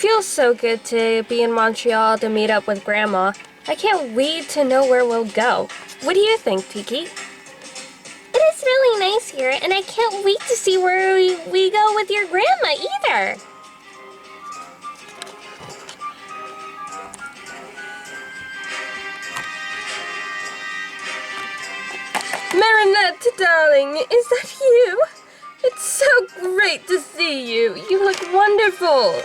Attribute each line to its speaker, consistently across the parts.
Speaker 1: feels so good to be in Montreal to meet up with Grandma. I can't wait to know where we'll go. What do you think, Tiki? It is really nice here, and I can't wait to see where we go with your grandma either. Marinette, darling, is that you? It's so great to see you. You look wonderful.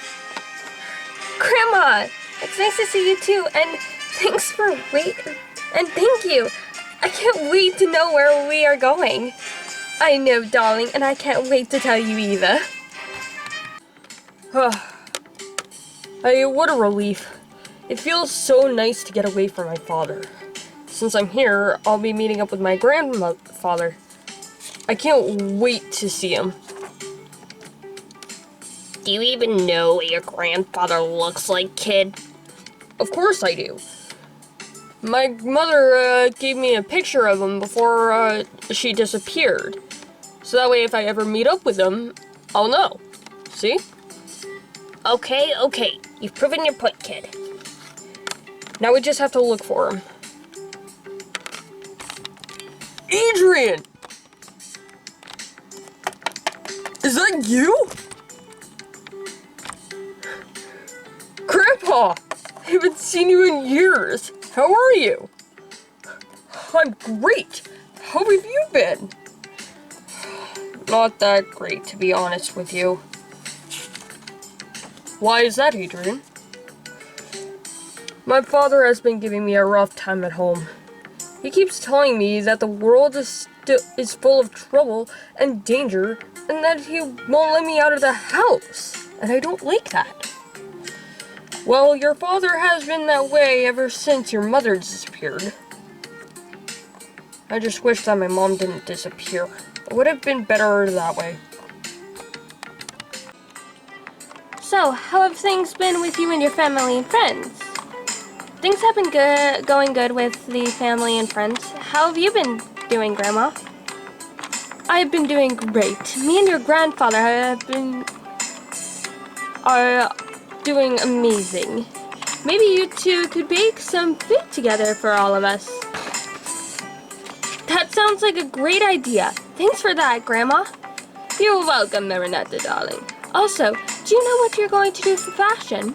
Speaker 1: Grandma, it's nice to see you too, and thanks for waiting. And thank you. I can't wait to know where we are going. I know, darling, and I can't wait to tell you either.
Speaker 2: Hey, what a relief. It feels so nice to get away from my father. Since I'm here, I'll be meeting up with my grandfather. I can't wait to see him.
Speaker 1: Do you even know what your grandfather looks like, kid?
Speaker 2: Of course I do. My mother gave me a picture of him before she disappeared. So that way if I ever meet up with him, I'll know. See?
Speaker 1: Okay. You've proven your point, kid.
Speaker 2: Now we just have to look for him. Adrian! Is that you? Grandpa! I haven't seen you in years. How are you? I'm great. How have you been? Not that great, to be honest with you. Why is that, Adrian? My father has been giving me a rough time at home. He keeps telling me that the world is full of trouble and danger, and that he won't let me out of the house. And I don't like that. Well, your father has been that way ever since your mother disappeared. I just wish that my mom didn't disappear. It would have been better that way.
Speaker 1: So, how have things been with you and your family and friends? Things have been going good with the family and friends. How have you been doing, Grandma? I've been doing great. Me and your grandfather are doing amazing. Maybe you two could bake some food together for all of us. That sounds like a great idea. Thanks for that, Grandma. You're welcome, Marinette, darling. Also, do you know what you're going to do for fashion?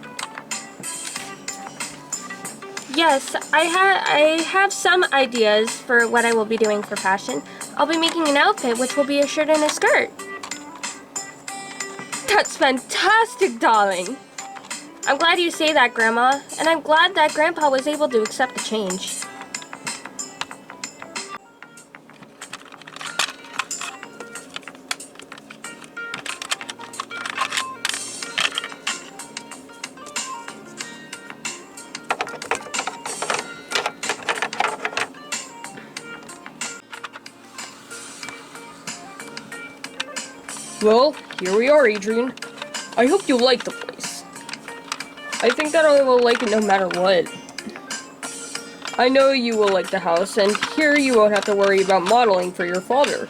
Speaker 1: Yes, I have some ideas for what I will be doing for fashion. I'll be making an outfit which will be a shirt and a skirt. That's fantastic, darling. I'm glad you say that, Grandma, and I'm glad that Grandpa was able to accept the change.
Speaker 2: Well, here we are, Adrian. I hope you like the place. I think that I will like it no matter what. I know you will like the house, and here you won't have to worry about modeling for your father.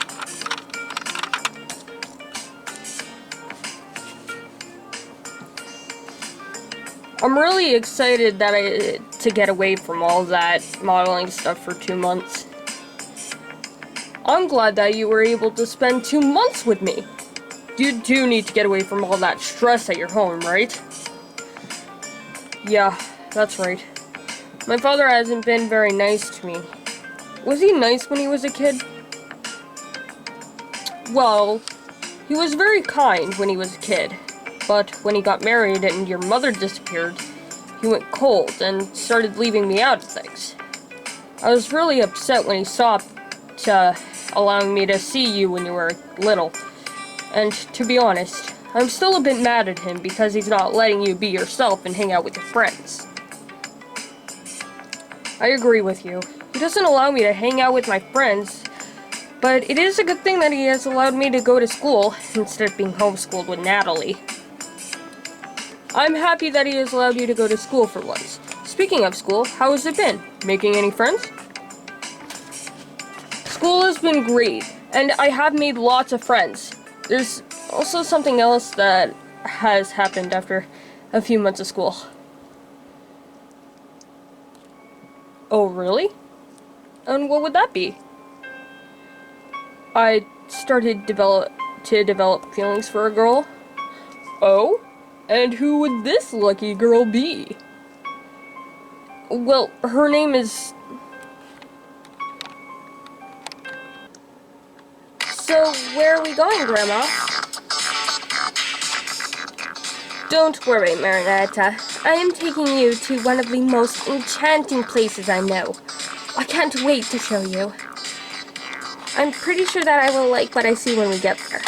Speaker 2: I'm really excited to get away from all that modeling stuff for 2 months. I'm glad that you were able to spend 2 months with me. You do need to get away from all that stress at your home, right? Yeah, that's right. My father hasn't been very nice to me. Was he nice when he was a kid? Well, he was very kind when he was a kid. But when he got married and your mother disappeared, he went cold and started leaving me out of things. I was really upset when he stopped allowing me to see you when you were little. And to be honest, I'm still a bit mad at him because he's not letting you be yourself and hang out with your friends. I agree with you. He doesn't allow me to hang out with my friends, but it is a good thing that he has allowed me to go to school instead of being homeschooled with Natalie. I'm happy that he has allowed you to go to school for once. Speaking of school, how has it been? Making any friends? School has been great, and I have made lots of friends. There's also something else that has happened after a few months of school. Oh, really? And what would that be? I started to develop feelings for a girl. Oh? And who would this lucky girl be? Well, her name is... So, where are we going, Grandma?
Speaker 1: Don't worry, Marinetta. I am taking you to one of the most enchanting places I know. I can't wait to show you. I'm pretty sure that I will like what I see when we get there.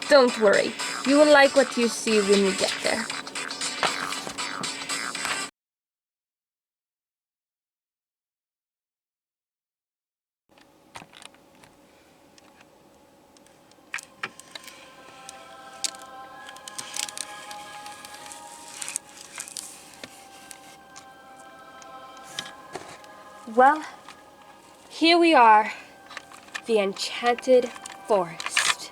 Speaker 1: Don't worry. You will like what you see when you get there. Well, here we are. The Enchanted Forest.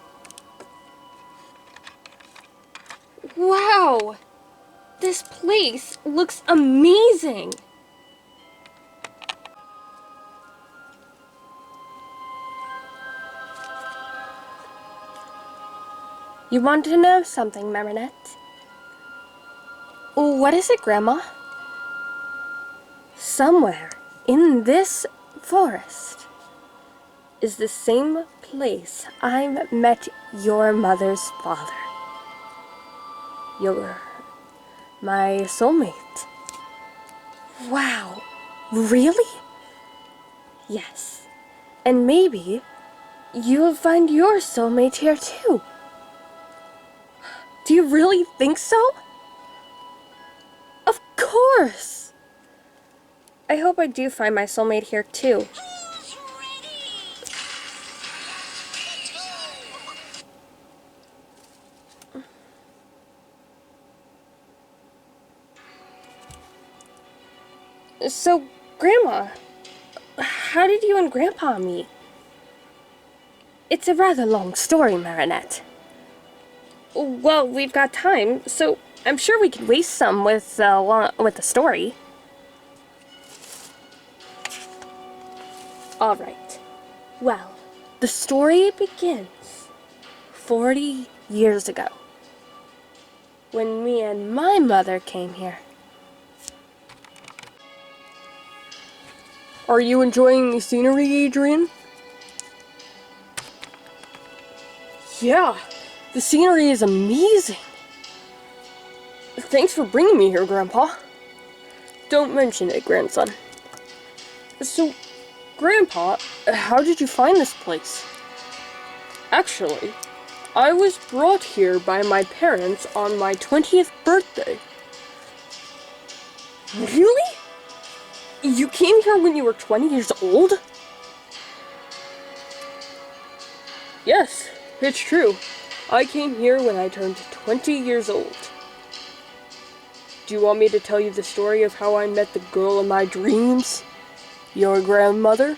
Speaker 1: Wow! This place looks amazing! You want to know something, Marinette? What is it, Grandma? Somewhere in this forest is the same place I met your mother's father. You're my soulmate. Wow, really? Yes, and maybe you'll find your soulmate here too. Do you really think so? Of course! I hope I do find my soulmate here too. So, Grandma, how did you and Grandpa meet? It's a rather long story, Marinette. Well, we've got time, so I'm sure we could waste some with the story. All right. Well, the story begins 40 years ago, when me and my mother came here.
Speaker 2: Are you enjoying the scenery, Adrian? Yeah, the scenery is amazing. Thanks for bringing me here, Grandpa. Don't mention it, grandson. So, Grandpa, how did you find this place? Actually, I was brought here by my parents on my 20th birthday. Really? You came here when you were 20 years old? Yes, it's true. I came here when I turned 20 years old. Do you want me to tell you the story of how I met the girl of my dreams? Your grandmother?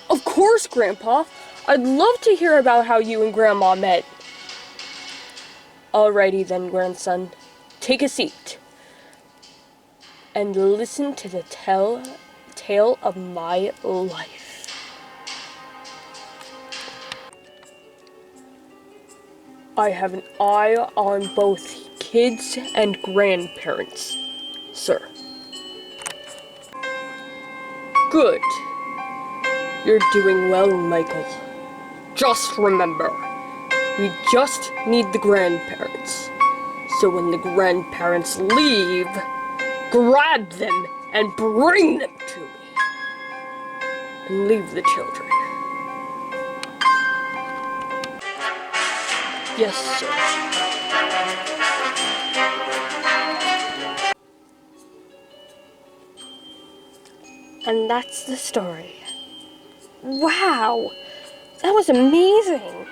Speaker 2: Of course, Grandpa. I'd love to hear about how you and Grandma met. Alrighty then, grandson. Take a seat and listen to the tale of my life. I have an eye on both kids and grandparents, sir. Good. You're doing well, Michael. Just remember, we just need the grandparents. So when the grandparents leave, grab them and bring them to me. And leave the children. Yes, sir.
Speaker 1: And that's the story. Wow! That was amazing!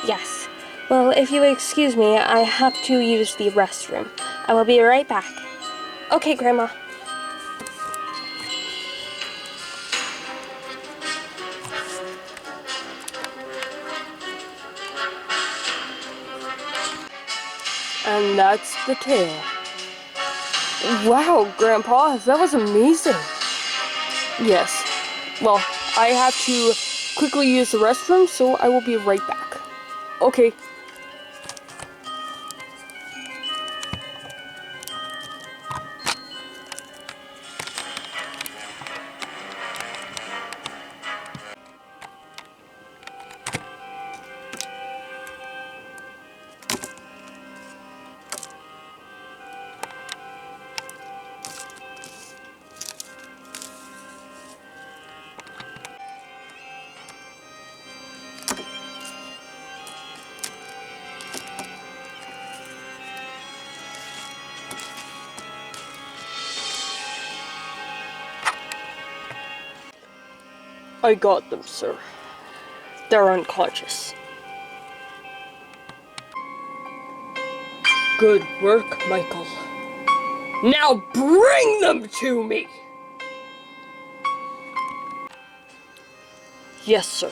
Speaker 1: Yes. Well, if you excuse me, I have to use the restroom. I will be right back. Okay, Grandma.
Speaker 2: And that's the tale. Wow, Grandpa, that was amazing. Yes. Well, I have to quickly use the restroom, so I will be right back. Okay. I got them, sir. They're unconscious. Good work, Michael. Now bring them to me! Yes, sir.